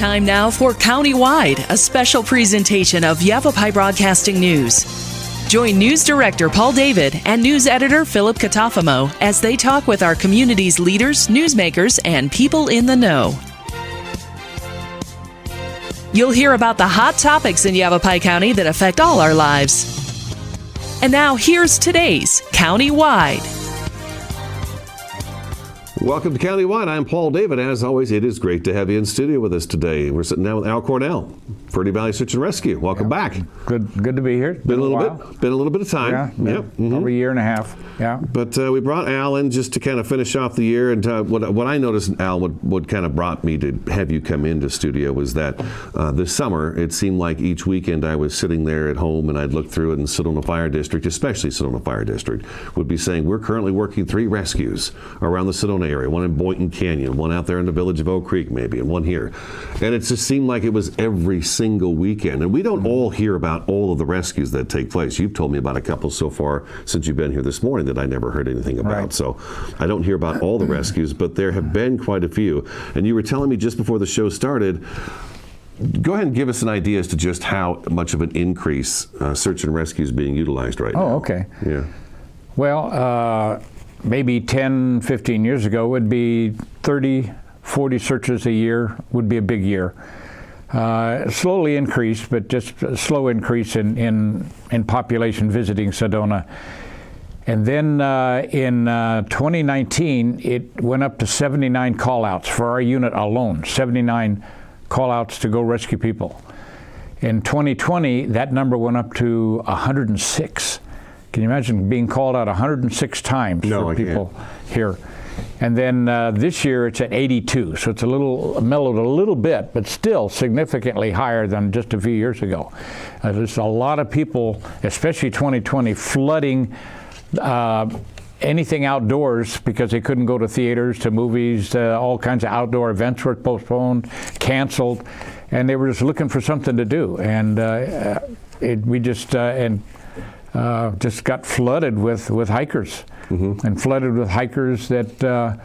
Time now for Countywide, a special presentation of Yavapai Broadcasting News. Join News Director Paul David and News Editor Philip Catafamo as they talk with our community's leaders, newsmakers, and people in the know. You'll hear about the hot topics in Yavapai County that affect all our lives. And now here's today's Countywide. Welcome to Countywide. I'm Paul David. As always, it is great to have you in studio with us today. We're sitting down with Al Cornell, Verde Search and Rescue. Welcome back. Good to be here. Been a little bit of time. Yeah. Over a year and a half. Yeah. But we brought Al in just to kind of finish off the year. And what I noticed, Al, what kind of brought me to have you come into studio was that this summer, it seemed like each weekend I was sitting there at home and I'd look through it, and Sedona Fire District, especially Sedona Fire District, would be saying, we're currently working 3 rescues around the Sedona area, one in Boynton Canyon, one out there in the village of Oak Creek maybe, and one here. And it just seemed like it was every single weekend. And we don't all hear about all of the rescues that take place. You've told me about a couple so far since you've been here this morning that I never heard anything about. Right. So I don't hear about all the rescues, but there have been quite a few. And you were telling me just before the show started, go ahead and give us an idea as to just how much of an increase search and rescue is being utilized right now. Oh, okay. Yeah. Well, maybe 10, 15 years ago would be 30, 40 searches a year would be a big year. Slowly increased, but just a slow increase in population visiting Sedona. And then in 2019, it went up to 79 call-outs for our unit alone, 79 call-outs to go rescue people. In 2020, that number went up to 106. Can you imagine being called out 106 times for people here? And then this year it's at 82, so it's mellowed a little bit, but still significantly higher than just a few years ago. There's a lot of people, especially 2020, flooding anything outdoors because they couldn't go to theaters, to movies, all kinds of outdoor events were postponed, canceled, and they were just looking for something to do. And we just got flooded with hikers, and flooded with hikers that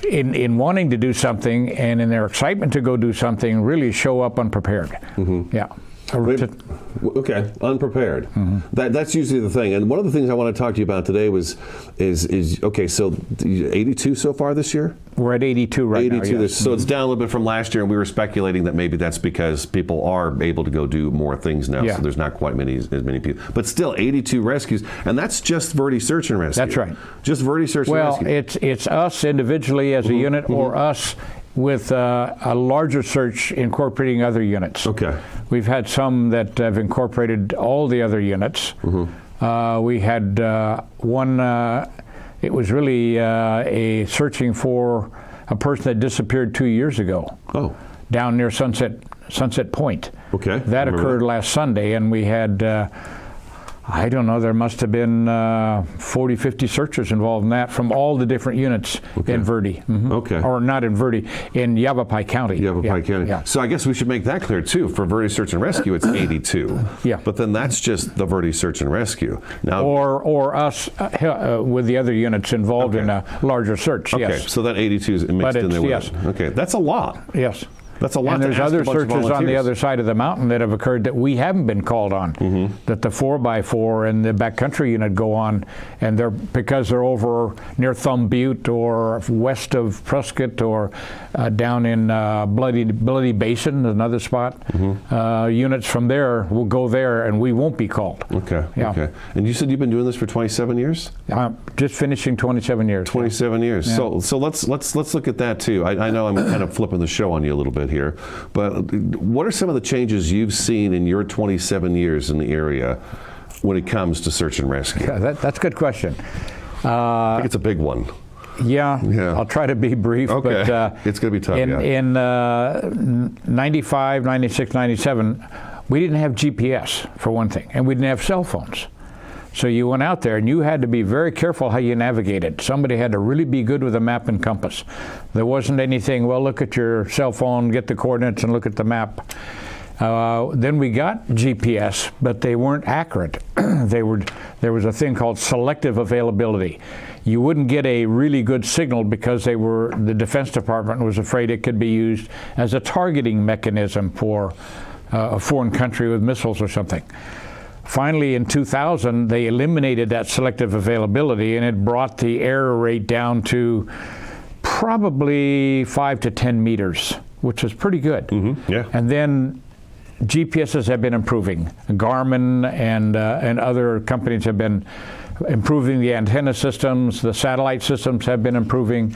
in wanting to do something and in their excitement to go do something really show up unprepared. Yeah. Okay, unprepared. That's usually the thing. And one of the things I want to talk to you about today is okay, so 82 so far this year? We're at 82 right now. 82 so it's down a little bit from last year, and we were speculating that maybe that's because people are able to go do more things now, so there's not quite as many people. But still, 82 rescues, and that's just Verde Search and Rescue. That's right. Just Verde Search and Rescue. Well, it's us individually as a unit, or us with a larger search incorporating other units. Okay. We've had some that have incorporated all the other units. We had one, it was really a searching for a person that disappeared 2 years ago. Oh. Down near Sunset Point. Okay. That occurred last Sunday, and we had I don't know, there must have been 40, 50 searchers involved in that from all the different units in Verde. Okay. Or not in Verde, in Yavapai County. Yavapai County. Yeah. So I guess we should make that clear too. For Verde Search and Rescue, it's 82. Yeah. But then that's just the Verde Search and Rescue. Now, or us with the other units involved in a larger search, Okay, so that 82 is mixed in there with it. Okay, that's a lot. Yes. That's a lot. And there's other searches on the other side of the mountain that have occurred that we haven't been called on. That the 4x4 and the backcountry unit go on, and because they're over near Thumb Butte or west of Prescott or down in Bloody Basin, another spot. Units from there will go there, and we won't be called. Okay. Yeah. Okay. And you said you've been doing this for 27 years? Just finishing 27 years. 27 years. Yeah. So let's look at that too. I know I'm kind of flipping the show on you a little bit here, but what are some of the changes you've seen in your 27 years in the area when it comes to search and rescue? Yeah, that's a good question. I think it's a big one. Yeah, I'll try to be brief. Okay. But it's going to be tough. In 95, 96, 97, we didn't have GPS for one thing, and we didn't have cell phones. So you went out there and you had to be very careful how you navigated. Somebody had to really be good with a map and compass. There wasn't anything, well, look at your cell phone, get the coordinates and look at the map. Then we got GPS, but they weren't accurate. There was a thing called selective availability. you wouldn't get a really good signal because the Defense Department was afraid it could be used as a targeting mechanism for a foreign country with missiles or something. Finally, in 2000, they eliminated that selective availability, and it brought the error rate down to probably 5 to 10 meters, which is pretty good. Yeah. And then GPSs have been improving. Garmin and other companies have been improving the antenna systems. The satellite systems have been improving.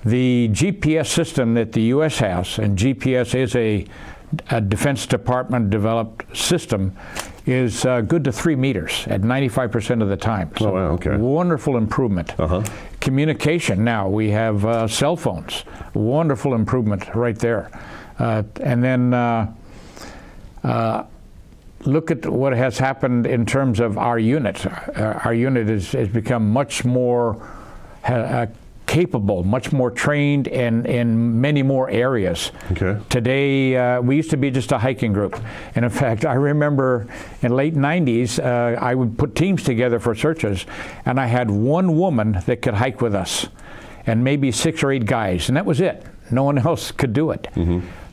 The GPS system that the U.S. has, and GPS is a Defense Department developed system, is good to 3 meters at 95% of the time. So wow, okay. Wonderful improvement. Communication now, we have cell phones. Wonderful improvement right there. And then look at what has happened in terms of our unit. Our unit has become much more capable, much more trained in many more areas. Okay. Today, we used to be just a hiking group. And in fact, I remember in late 90s, I would put teams together for searches, and I had one woman that could hike with us, and maybe 6 or 8 guys, and that was it. No one else could do it.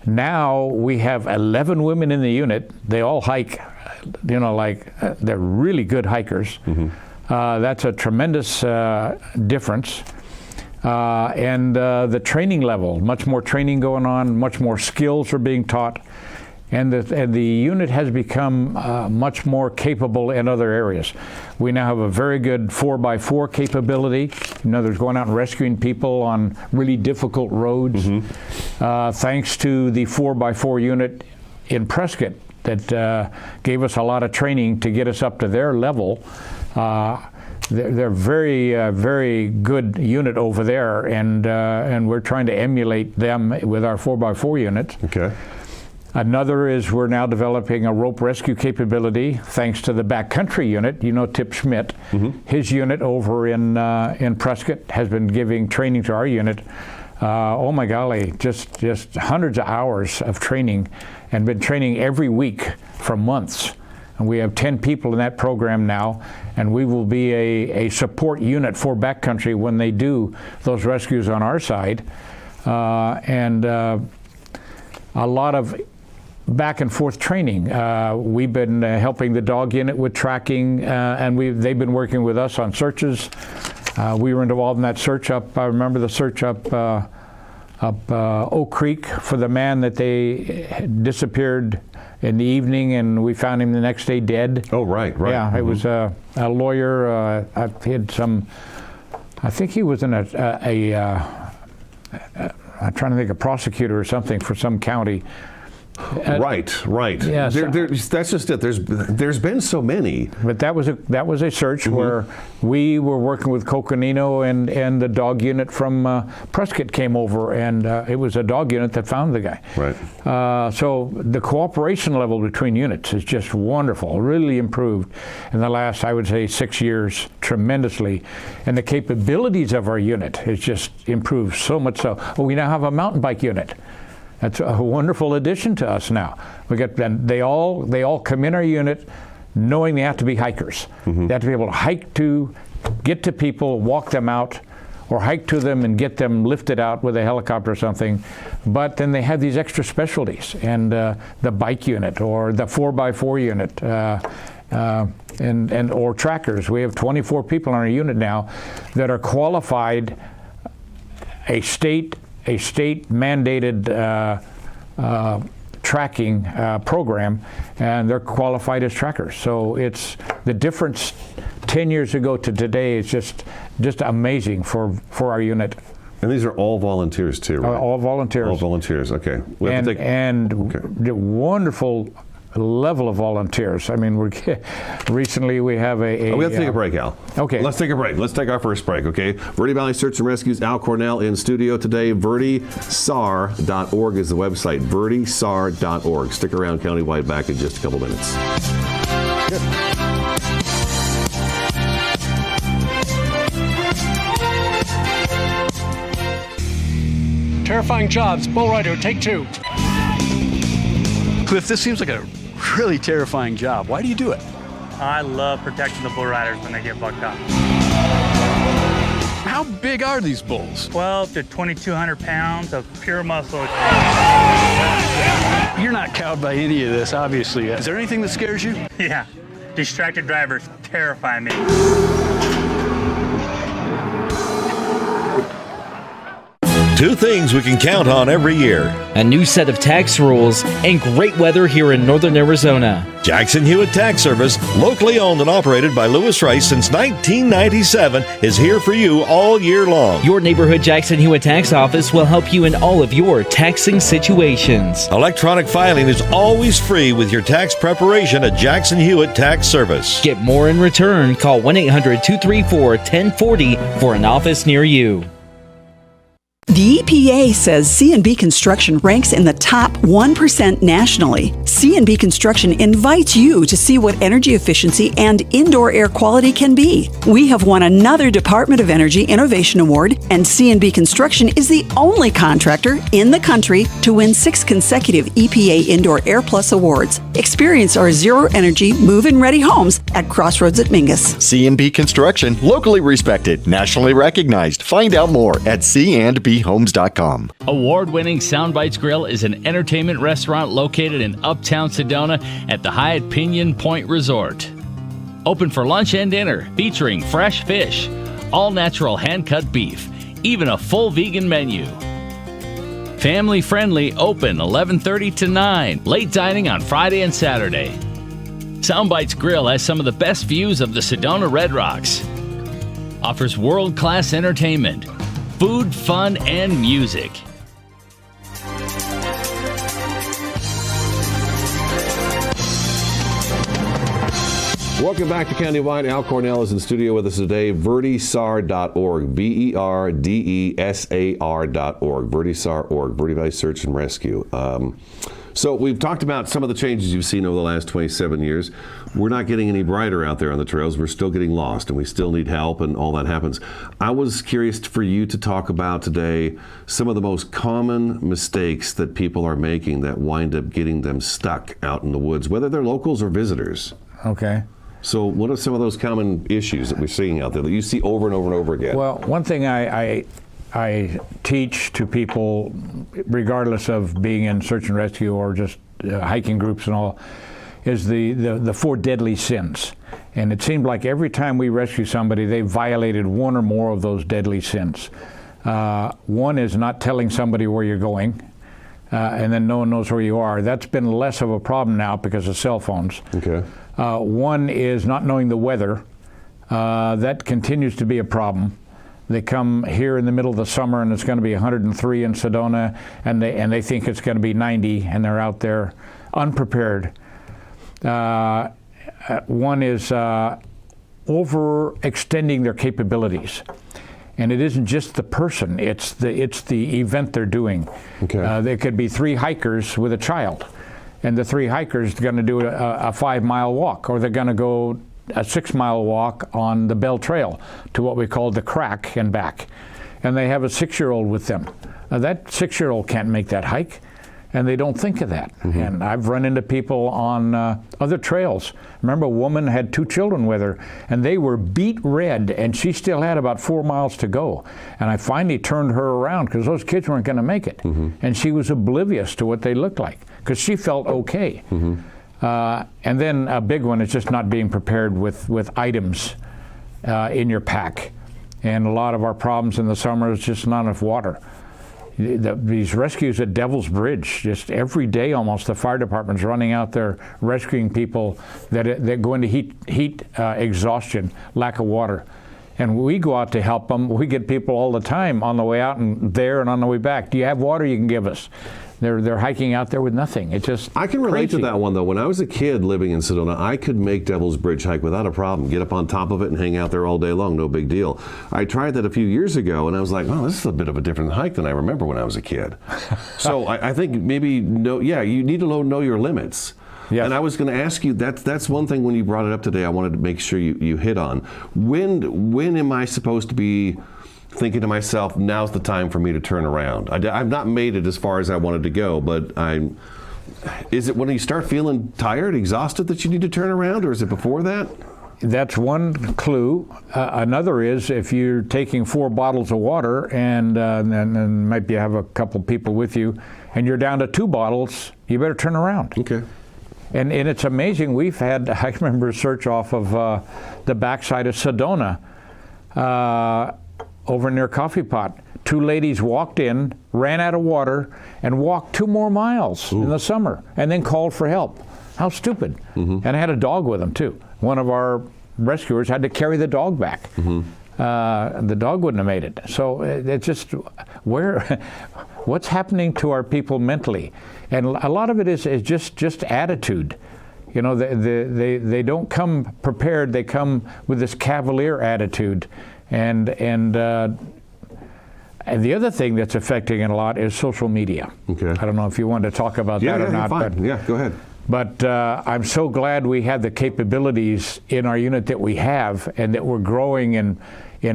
Now we have 11 women in the unit. They all hike, they're really good hikers. That's a tremendous difference. And the training level, much more training going on, much more skills are being taught, and the unit has become much more capable in other areas. We now have a very good 4x4 capability. There's going out and rescuing people on really difficult roads. Thanks to the 4x4 unit in Prescott that gave us a lot of training to get us up to their level. They're very, very good unit over there, and we're trying to emulate them with our 4x4 units. Okay. Another is we're now developing a rope rescue capability thanks to the backcountry unit. Tip Schmidt, his unit over in Prescott has been giving training to our unit. Oh my golly, just hundreds of hours of training, and been training every week for months. And we have 10 people in that program now, and we will be a support unit for backcountry when they do those rescues on our side. And a lot of back and forth training. We've been helping the dog unit with tracking, and they've been working with us on searches. We were involved in that search up, I remember the search up Oak Creek for the man that they disappeared in the evening, and we found him the next day dead. Oh, right. Yeah, it was a lawyer. He had some, I think he was in I'm trying to think, a prosecutor or something for some county. Right. Yes. That's just it. There's been so many. But that was a search where we were working with Coconino, and the dog unit from Prescott came over, and it was a dog unit that found the guy. Right. So the cooperation level between units is just wonderful, really improved in the last, I would say, 6 years tremendously. And the capabilities of our unit has just improved so much so. Well, we now have a mountain bike unit. That's a wonderful addition to us now. They all come in our unit knowing they have to be hikers. They have to be able to hike to, get to people, walk them out, or hike to them and get them lifted out with a helicopter or something. But then they have these extra specialties, and the bike unit or the 4x4 unit, or trackers. We have 24 people on our unit now that are qualified, a state mandated tracking program, and they're qualified as trackers. So it's the difference 10 years ago to today is just amazing for our unit. And these are all volunteers too, right? All volunteers. All volunteers, okay. The wonderful level of volunteers. I mean, recently we have we have to take a break, Al. Okay. Let's take a break. Let's take our first break, okay? Verde Valley Search and Rescue's Al Cornell in studio today. VerdeSAR.org is the website. VerdeSAR.org. Stick around, countywide, back in just a couple minutes. Good. Terrifying jobs. Bull rider, take 2. Cliff, this seems like a really terrifying job. Why do you do it? I love protecting the bull riders when they get bucked up. How big are these bulls? 12 to 2,200 pounds of pure muscle. You're not cowed by any of this, obviously. Is there anything that scares you? Yeah, distracted drivers terrify me. Two things we can count on every year. A new set of tax rules and great weather here in northern Arizona. Jackson Hewitt Tax Service, locally owned and operated by Lewis Rice since 1997, is here for you all year long. Your neighborhood Jackson Hewitt Tax Office will help you in all of your taxing situations. Electronic filing is always free with your tax preparation at Jackson Hewitt Tax Service. Get more in return. Call 1-800-234-1040 for an office near you. The EPA says C&B Construction ranks in the top 1% nationally. C&B Construction invites you to see what energy efficiency and indoor air quality can be. We have won another Department of Energy Innovation Award, and C&B Construction is the only contractor in the country to win 6 consecutive EPA Indoor Air Plus awards. Experience our zero-energy, move-in ready homes at Crossroads at Mingus. C&B Construction, locally respected, nationally recognized. Find out more at C&B Homes.com. Award-winning Soundbites Grill is an entertainment restaurant located in uptown Sedona at the Hyatt Pinion Point Resort. Open for lunch and dinner, featuring fresh fish, all-natural hand-cut beef, even a full vegan menu. Family-friendly, open 11:30 to 9, late dining on Friday and Saturday. Soundbites Grill has some of the best views of the Sedona Red Rocks. Offers world-class entertainment, food, fun, and music. Welcome back to Countywide. Al Cornell is in the studio with us today. VerdeSAR.org. VerdeSAR.org. VerdeSAR.org. Verde Search and Rescue. So we've talked about some of the changes you've seen over the last 27 years. We're not getting any brighter out there on the trails. We're still getting lost, and we still need help, and all that happens. I was curious for you to talk about today some of the most common mistakes that people are making that wind up getting them stuck out in the woods, whether they're locals or visitors. Okay. So what are some of those common issues that we're seeing out there that you see over and over and over again? Well, one thing I teach to people, regardless of being in search and rescue or just hiking groups and all, is the 4 deadly sins. And it seemed like every time we rescue somebody, they violated one or more of those deadly sins. One is not telling somebody where you're going, and then no one knows where you are. That's been less of a problem now because of cell phones. Okay. One is not knowing the weather. That continues to be a problem. They come here in the middle of the summer and it's going to be 103 in Sedona, and they think it's going to be 90, and they're out there unprepared. One is overextending their capabilities. And it isn't just the person, it's the event they're doing. Okay. There could be 3 hikers with a child, and the 3 hikers are going to do a 5-mile walk, or they're going to go a 6-mile walk on the Bell Trail to what we call the Crack and back. And they have a 6-year-old with them. That 6-year-old can't make that hike, and they don't think of that. Mm-hmm. And I've run into people on other trails. Remember, a woman had 2 children with her, and they were beat red, and she still had about 4 miles to go. And I finally turned her around because those kids weren't going to make it. Mm-hmm. And she was oblivious to what they looked like because she felt okay. Mm-hmm. And then a big one is just not being prepared with items in your pack. And a lot of our problems in the summer is just not enough water. These rescues at Devil's Bridge, just every day almost, the fire department's running out there rescuing people that go into heat exhaustion, lack of water. And we go out to help them. We get people all the time on the way out and there and on the way back. Do you have water you can give us? They're hiking out there with nothing. It's just I can relate crazy. to that one, though. When I was a kid living in Sedona, I could make Devil's Bridge hike without a problem. Get up on top of it and hang out there all day long. No big deal. I tried that a few years ago, and I was like, wow, this is a bit of a different hike than I remember when I was a kid. So I think maybe, you need to know your limits. Yes. And I was going to ask you, that's one thing when you brought it up today, I wanted to make sure you hit on. When am I supposed to be thinking to myself, now's the time for me to turn around? I've not made it as far as I wanted to go, but is it when you start feeling tired, exhausted, that you need to turn around, or is it before that? That's one clue. Another is if you're taking 4 bottles of water and maybe you have a couple people with you, and you're down to 2 bottles, you better turn around. Okay. And it's amazing. We've had, I remember a search off of the backside of Sedona, over near Coffee Pot. 2 ladies walked in, ran out of water, and walked 2 more miles in the summer, and then called for help. How stupid. And I had a dog with them too. One of our rescuers had to carry the dog back. The dog wouldn't have made it. So it's just what's happening to our people mentally? And a lot of it is just attitude. You know, they don't come prepared. They come with this cavalier attitude. And the other thing that's affecting it a lot is social media. Okay. I don't know if you want to talk about that or not. Fine. But go ahead. But I'm so glad we have the capabilities in our unit that we have, and that we're growing in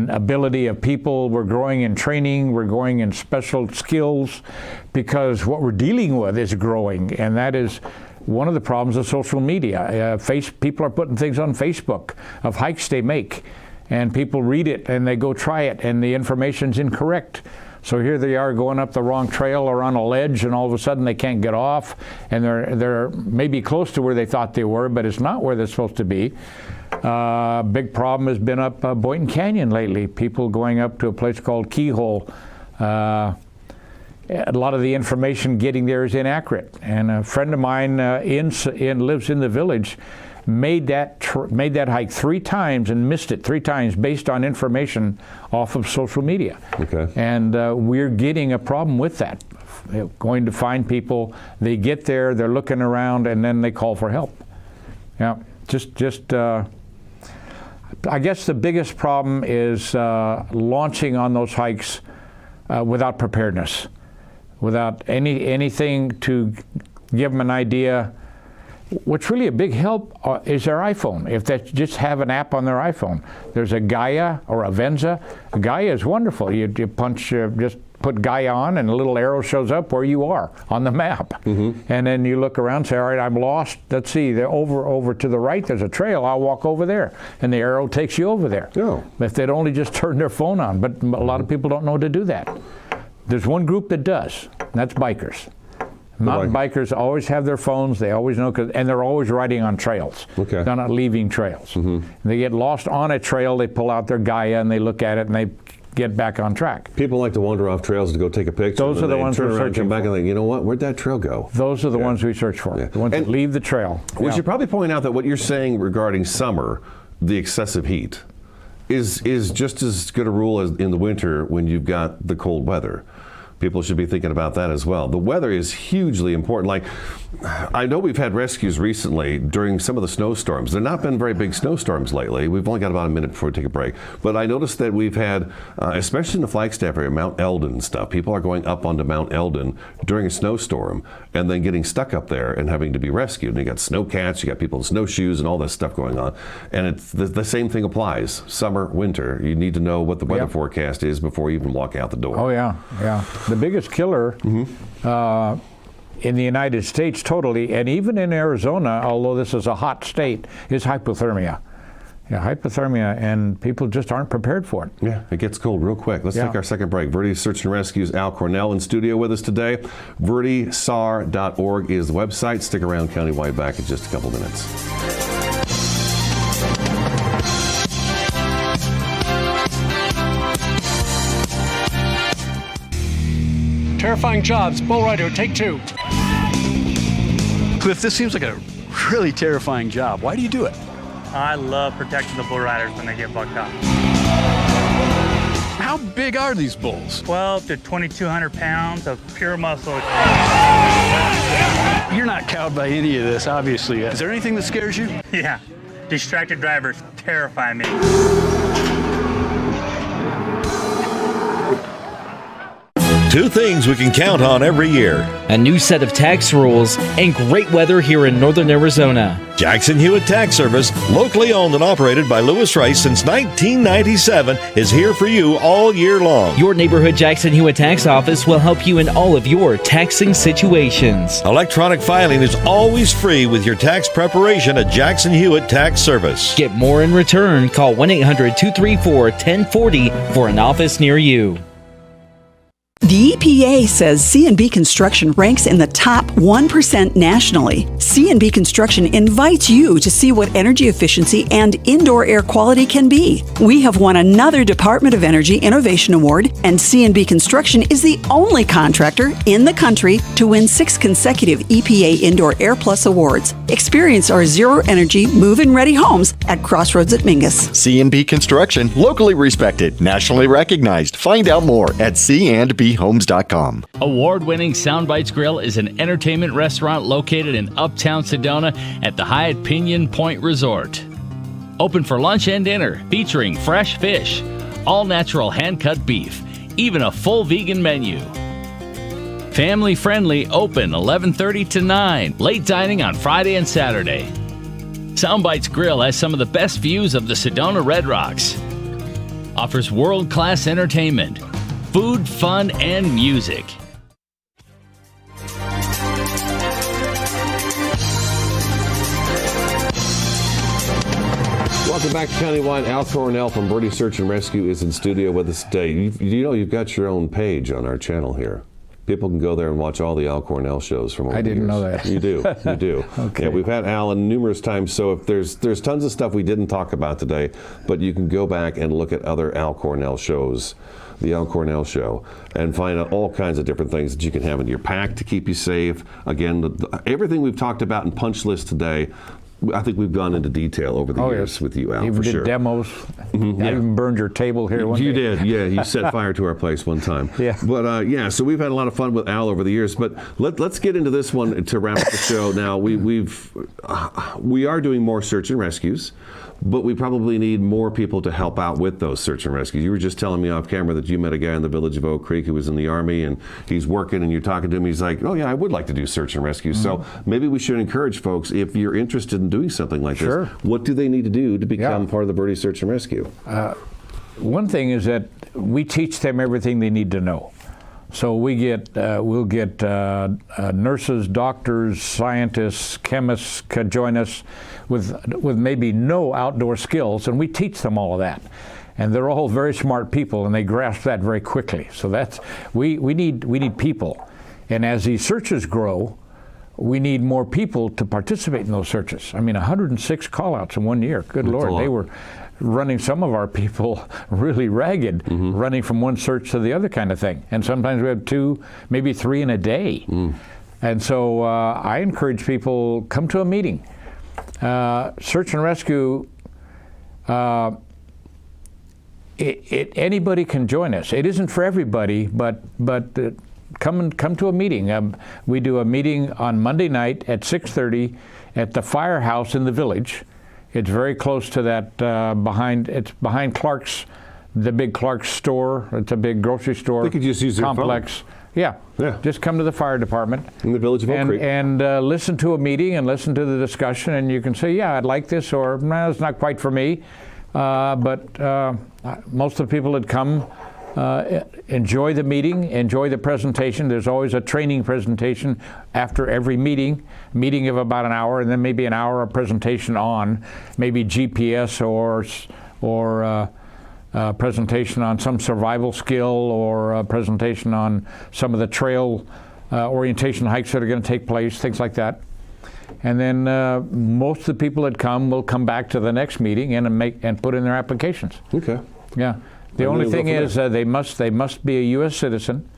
ability of people, we're growing in training, we're growing in special skills, because what we're dealing with is growing, and that is one of the problems of social media. People are putting things on Facebook of hikes they make, and people read it and they go try it, and the information's incorrect. So here they are going up the wrong trail or on a ledge, and all of a sudden they can't get off, and they're maybe close to where they thought they were, but it's not where they're supposed to be. Big problem has been up Boynton Canyon lately. People going up to a place called Keyhole. A lot of the information getting there is inaccurate. And a friend of mine lives in the village, made that hike 3 times and missed it 3 times based on information off of social media. Okay. And we're getting a problem with that. Going to find people, they get there, they're looking around, and then they call for help. Yeah, I guess the biggest problem is launching on those hikes without preparedness, without anything to give them an idea. What's really a big help is their iPhone. If they just have an app on their iPhone, there's a Gaia or a Venza. Gaia is wonderful. You punch, just put Gaia on, and a little arrow shows up where you are on the map. And then you look around and say, all right, I'm lost. Let's see, they're over to the right, there's a trail. I'll walk over there. And the arrow takes you over there. If they'd only just turn their phone on. But a lot of people don't know to do that. There's one group that does, and that's bikers. Mountain bikers always have their phones. They always know, and they're always riding on trails. Okay. They're not leaving trails. They get lost on a trail. They pull out their Gaia and they look at it and they get back on track. People like to wander off trails to go take a picture. Those are the ones we're searching come back for. and think, you know what? Where'd that trail go? Those are the ones we search for. The ones that leave the trail. We should probably point out that what you're saying regarding summer, the excessive heat, is just as good a rule as in the winter when you've got the cold weather. People should be thinking about that as well. The weather is hugely important. Like, I know we've had rescues recently during some of the snowstorms. There have not been very big snowstorms lately. We've only got about a minute before we take a break. But I noticed that we've had, especially in the Flagstaff area, Mount Eldon and stuff, people are going up onto Mount Eldon during a snowstorm and then getting stuck up there and having to be rescued. And you got snowcats, you got people in snowshoes and all this stuff going on. And it's the same thing applies. Summer, winter. You need to know what the weather forecast is before you even walk out the door. Oh, yeah, yeah. The biggest killer in the United States totally, and even in Arizona, although this is a hot state, is hypothermia. Yeah, hypothermia, and people just aren't prepared for it. Yeah, it gets cold real quick. Let's take our second break. Verde Search and Rescue's Al Cornell in studio with us today. VerdeSAR.org is the website. Stick around, Countywide back in just a couple minutes. Terrifying jobs. Bull rider, take 2. Cliff, this seems like a really terrifying job. Why do you do it? I love protecting the bull riders when they get bucked up. How big are these bulls? 12 to 2,200 pounds of pure muscle. You're not cowed by any of this, obviously. Is there anything that scares you? Yeah, distracted drivers terrify me. Two things we can count on every year: a new set of tax rules and great weather here in northern Arizona. Jackson Hewitt Tax Service, locally owned and operated by Lewis Rice since 1997, is here for you all year long. Your neighborhood Jackson Hewitt Tax Office will help you in all of your taxing situations. Electronic filing is always free with your tax preparation at Jackson Hewitt Tax Service. Get more in return. Call 1-800-234-1040 for an office near you. The EPA says C&B Construction ranks in the top 1% nationally. C&B Construction invites you to see what energy efficiency and indoor air quality can be. We have won another Department of Energy Innovation Award, and C&B Construction is the only contractor in the country to win 6 consecutive EPA Indoor Air Plus awards. Experience our zero-energy, move-in ready homes at Crossroads at Mingus. C&B Construction, locally respected, nationally recognized. Find out more at candbhomes.com. Award-winning Soundbites Grill is an entertainment restaurant located in uptown Sedona at the Hyatt Pinion Point Resort. Open for lunch and dinner, featuring fresh fish, all-natural hand-cut beef, even a full vegan menu. Family-friendly, open 11:30 to 9, late dining on Friday and Saturday. Soundbites Grill has some of the best views of the Sedona Red Rocks. Offers world-class entertainment, food, fun, and music. Welcome back to Countywide. Al Cornell from Verde Search and Rescue is in studio with us today. You know you've got your own page on our channel here. People can go there and watch all the Al Cornell shows from over the years. I didn't know that. You do. You do. Okay. Yeah, we've had Alan numerous times, so if there's tons of stuff we didn't talk about today, but you can go back and look at other Al Cornell shows, the Al Cornell Show, and find out all kinds of different things that you can have in your pack to keep you safe. Again, everything we've talked about in Punch List today, I think we've gone into detail over the years with you, Al, even for did sure. demos. Mm-hmm, I even burned your table here one day. You did, yeah. You set fire to our place one time. Yeah. But yeah, so we've had a lot of fun with Al over the years. But let's get into this one to wrap up the show. Now we are doing more search and rescues, but we probably need more people to help out with those search and rescues. You were just telling me off camera that you met a guy in the village of Oak Creek who was in the Army, and he's working, and you're talking to him. He's like, "Oh yeah, I would like to do search and rescues." Mm-hmm. So maybe we should encourage folks, if you're interested in doing something like this, what do they need to do to become part of the Birdie Search and Rescue? One thing is that we teach them everything they need to know. So we'll get nurses, doctors, scientists, chemists could join us with maybe no outdoor skills, and we teach them all of that. And they're all very smart people, and they grasp that very quickly. So that's we need people, and as these searches grow, we need more people to participate in those searches. I mean, 106 call-outs in 1 year. Good Lord, they were running some of our people really ragged, running from one search to the other kind of thing. And sometimes we have 2, maybe 3 in a day. And so I encourage people, come to a meeting. Search and rescue, anybody can join us. It isn't for everybody, but come to a meeting. We do a meeting on Monday night at 6:30 at the firehouse in the village. It's very close to that behind Clark's, the big Clark's store. It's a big grocery store. They could just use their complex. Yeah. Just come to the fire department in the village of Oak Creek and listen to a meeting and listen to the discussion, and you can say, "Yeah, I'd like this," or "No, it's not quite for me." But most of the people that come enjoy the meeting, enjoy the presentation. There's always a training presentation after every meeting of about an hour, and then maybe an hour of presentation on maybe GPS or presentation on some survival skill, or a presentation on some of the trail orientation hikes that are going to take place, things like that. And then most of the people that come will come back to the next meeting and put in their applications. Okay. Yeah. The only thing is they must be a U.S. citizen.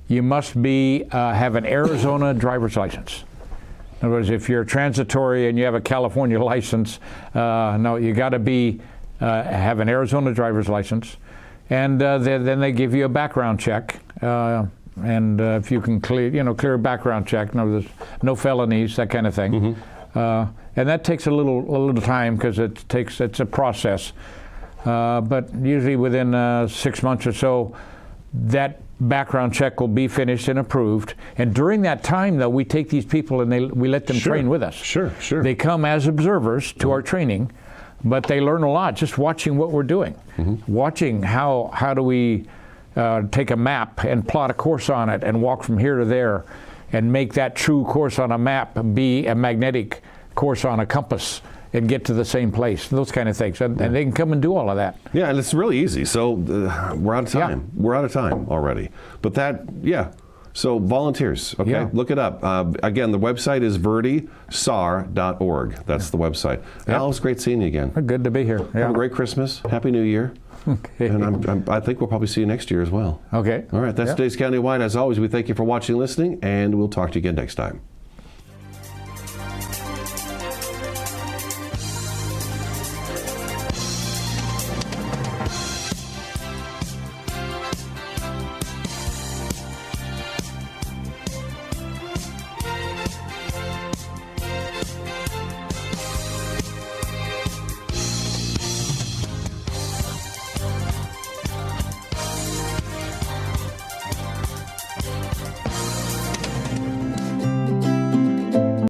You must have an Arizona driver's license. In other words, if you're transitory and you have a California license, no, you got to have an Arizona driver's license, and then they give you a background check. And if you can clear a background check, there's no felonies, that kind of thing. And that takes a little time because it's a process. But usually within 6 months or so, that background check will be finished and approved. And during that time, though, we take these people and we let them train with us. Sure. They come as observers to our training, but they learn a lot just watching what we're doing. Watching how do we take a map and plot a course on it and walk from here to there and make that true course on a map be a magnetic course on a compass and get to the same place, those kind of things. And they can come and do all of that. Yeah, and it's really easy. So we're out of time. Yeah. We're out of time already. But so volunteers, okay? Yeah. Look it up. Again, the website is verdesar.org. That's the website. Al, it's great seeing you again. Good to be here. Yeah. Have a great Christmas. Happy New Year. Okay. And I think we'll probably see you next year as well. Okay. All right, that's today's Countywide. As always, we thank you for watching and listening, and we'll talk to you again next time.